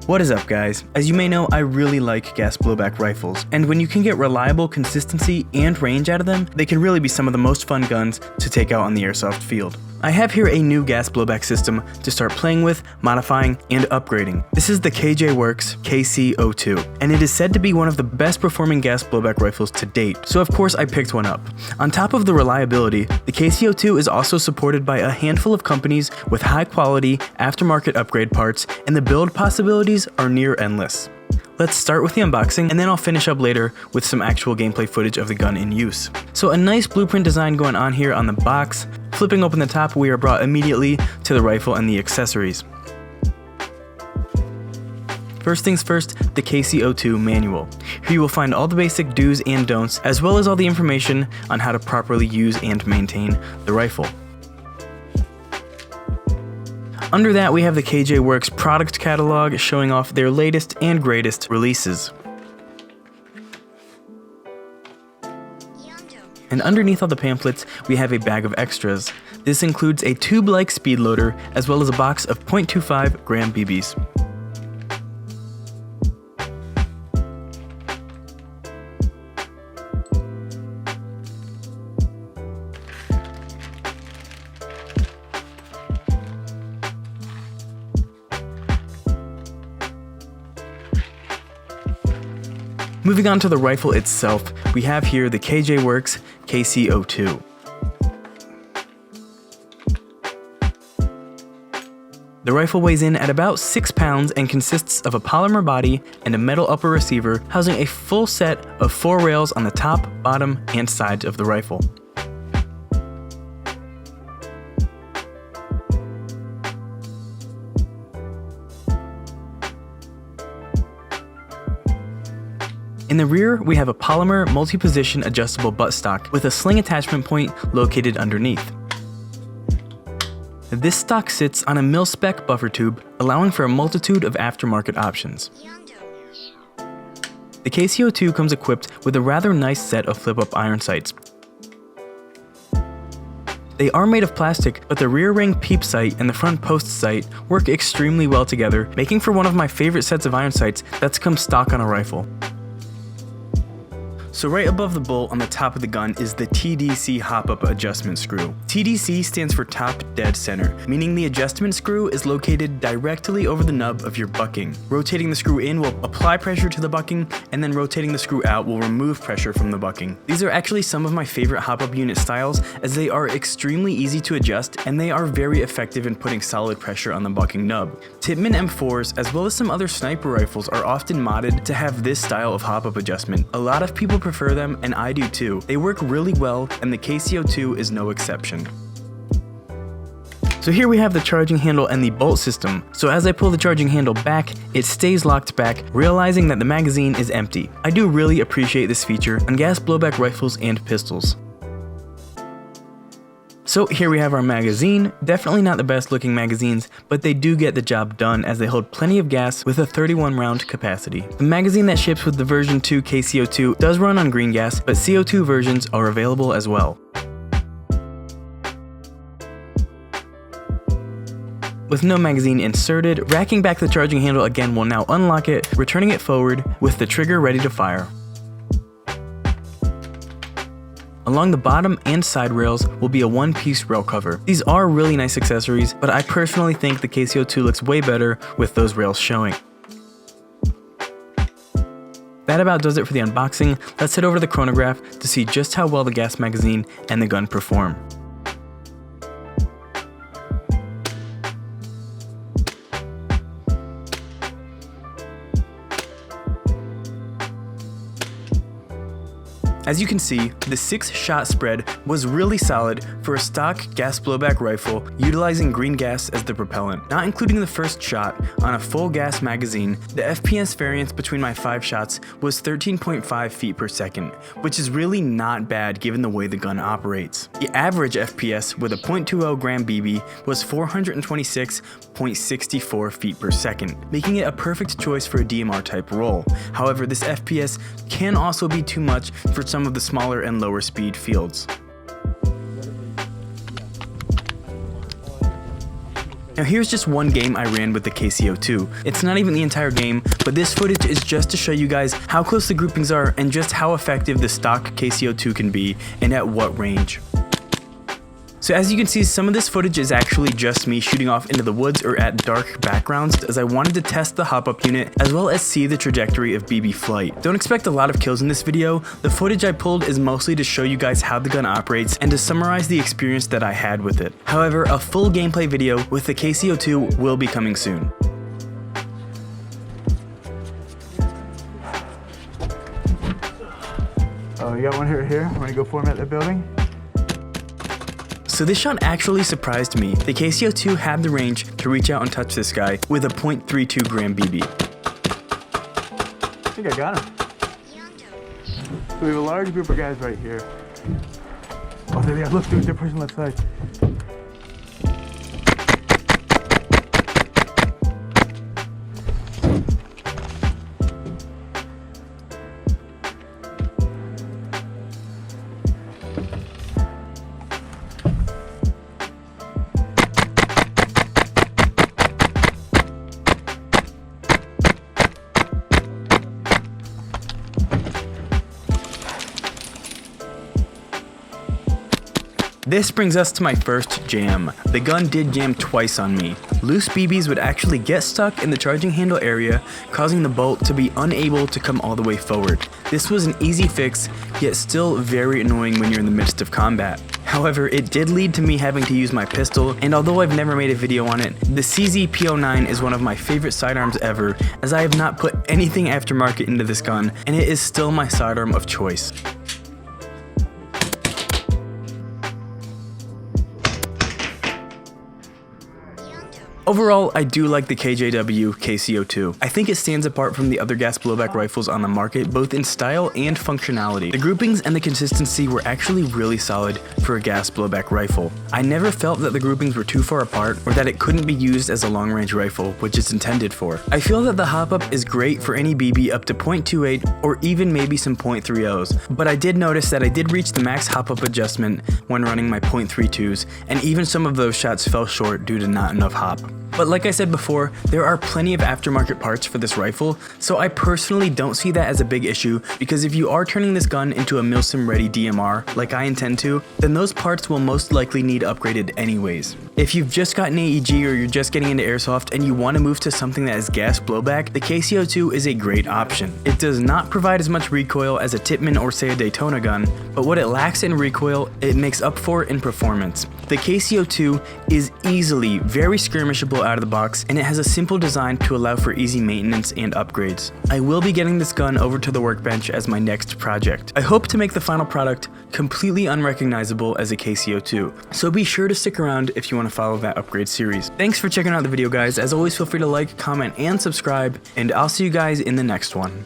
What is up, guys? As you may know, I really like gas blowback rifles, and when you can get reliable consistency and range out of them, they can really be some of the most fun guns to take out on the airsoft field. I have here a new gas blowback system to start playing with, modifying, and upgrading. This is the KJ KC-02, and it is said to be one of the best performing gas blowback rifles to date, so of course I picked one up. On top of the reliability, the KC-02 is also supported by a handful of companies with high quality aftermarket upgrade parts, and the build possibilities are near endless. Let's start with the unboxing, and then I'll finish up later with some actual gameplay footage of the gun in use. So a nice blueprint design going on here on the box. Flipping open the top, we are brought immediately to the rifle and the accessories. First things first, the KC-02 manual. Here you will find all the basic do's and don'ts, as well as all the information on how to properly use and maintain the rifle. Under that, we have the KJ product catalog showing off their latest and greatest releases. And underneath all the pamphlets, we have a bag of extras. This includes a tube-like speed loader, as well as a box of 0.25 gram BBs. Moving on to the rifle itself, we have here the KJ KC-02. The rifle weighs in at about 6 pounds and consists of a polymer body and a metal upper receiver housing a full set of 4 rails on the top, bottom, and sides of the rifle. In the rear, we have a polymer multi-position adjustable buttstock with a sling attachment point located underneath. This stock sits on a mil-spec buffer tube, allowing for a multitude of aftermarket options. The KC-02 comes equipped with a rather nice set of flip-up iron sights. They are made of plastic, but the rear ring peep sight and the front post sight work extremely well together, making for one of my favorite sets of iron sights that's come stock on a rifle. So right above the bolt on the top of the gun is the TDC hop-up adjustment screw. TDC stands for top dead center, meaning the adjustment screw is located directly over the nub of your bucking. Rotating the screw in will apply pressure to the bucking, and then rotating the screw out will remove pressure from the bucking. These are actually some of my favorite hop-up unit styles, as they are extremely easy to adjust and they are very effective in putting solid pressure on the bucking nub. Tippmann M4s, as well as some other sniper rifles, are often modded to have this style of hop-up adjustment. A lot of people prefer them, and I do too. They work really well, and the KC-02 is no exception. So here we have the charging handle and the bolt system. So as I pull the charging handle back, it stays locked back, realizing that the magazine is empty. I do really appreciate this feature on gas blowback rifles and pistols. So here we have our magazine. Definitely not the best looking magazines, but they do get the job done as they hold plenty of gas with a 31 round capacity. The magazine that ships with the version 2 KC-02 does run on green gas, but CO2 versions are available as well. With no magazine inserted, racking back the charging handle again will now unlock it, returning it forward with the trigger ready to fire. Along the bottom and side rails will be a one-piece rail cover. These are really nice accessories, but I personally think the KC-02 looks way better with those rails showing. That about does it for the unboxing. Let's head over to the chronograph to see just how well the gas magazine and the gun perform. As you can see, the 6-shot spread was really solid for a stock gas blowback rifle utilizing green gas as the propellant. Not including the first shot on a full gas magazine, the FPS variance between my 5 shots was 13.5 feet per second, which is really not bad given the way the gun operates. The average FPS with a 0.20 gram BB was 426.64 feet per second, making it a perfect choice for a DMR type roll. However, this FPS can also be too much for some of the smaller and lower speed fields. Now here's just one game I ran with the KC-02. It's not even the entire game, but this footage is just to show you guys how close the groupings are and just how effective the stock KC-02 can be and at what range. So as you can see, some of this footage is actually just me shooting off into the woods or at dark backgrounds, as I wanted to test the hop-up unit as well as see the trajectory of BB flight. Don't expect a lot of kills in this video. The footage I pulled is mostly to show you guys how the gun operates and to summarize the experience that I had with it. However, a full gameplay video with the KC-02 will be coming soon. Oh, you got one here. Want to go format that building? So this shot actually surprised me. The KC-02 had the range to reach out and touch this guy with a .32 gram BB. I think I got him. So we have a large group of guys right here. Oh, there they are. Look, dude, they're pushing left side. This brings us to my first jam. The gun did jam twice on me. Loose BBs would actually get stuck in the charging handle area, causing the bolt to be unable to come all the way forward. This was an easy fix, yet still very annoying when you're in the midst of combat. However, it did lead to me having to use my pistol, and although I've never made a video on it, the CZ-P09 is one of my favorite sidearms ever, as I have not put anything aftermarket into this gun, and it is still my sidearm of choice. Overall, I do like the KJW KC-02. I think it stands apart from the other gas blowback rifles on the market, both in style and functionality. The groupings and the consistency were actually really solid for a gas blowback rifle. I never felt that the groupings were too far apart or that it couldn't be used as a long-range rifle, which it's intended for. I feel that the hop-up is great for any BB up to .28 or even maybe some .30s, but I did notice that I did reach the max hop-up adjustment when running my .32s, and even some of those shots fell short due to not enough hop. But like I said before, there are plenty of aftermarket parts for this rifle, so I personally don't see that as a big issue, because if you are turning this gun into a milsim ready DMR, like I intend to, then those parts will most likely need upgraded anyways. If you've just gotten AEG or you're just getting into airsoft and you want to move to something that is gas blowback, the KC-02 is a great option. It does not provide as much recoil as a Tippmann or say a Daytona gun, but what it lacks in recoil, it makes up for in performance. The KC-02 is easily very skirmishable out of the box, and it has a simple design to allow for easy maintenance and upgrades. I will be getting this gun over to the workbench as my next project. I hope to make the final product completely unrecognizable as a KC-02, so be sure to stick around if you want to follow that upgrade series. Thanks for checking out the video, guys. As always, feel free to like, comment, and subscribe, and I'll see you guys in the next one.